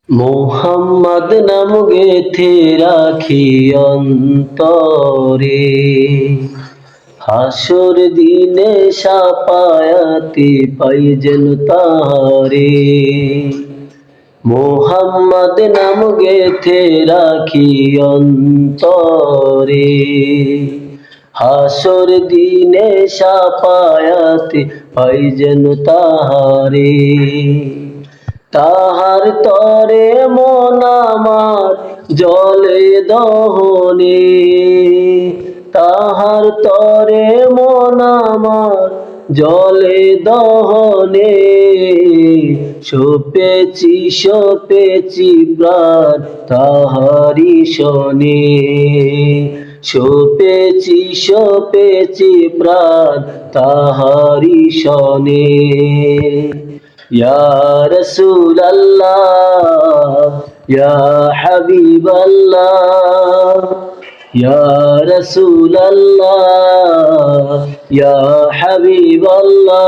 মোহাম্মদ নাম গেথে রাখি অন্তরে, হাসর দিনে সাপায়াতে পাই যেন তারে। মোহাম্মদ নাম গেথে রাখি অন্তরে, হাসর দিনে সাপায়াতে পাই যেন তাহারে। তাহার তরে মন আমার জলে দহনে, তাহার তরে মন আমার জলে দহনে। সপেছি প্রাণ তাহারি শনে, সপেছি প্রাণ তাহারি শনে। ইয়া রাসূলাল্লাহ ইয়া হাবিবাল্লাহ, ইয়া রাসূলাল্লাহ ইয়া হাবিবাল্লাহ।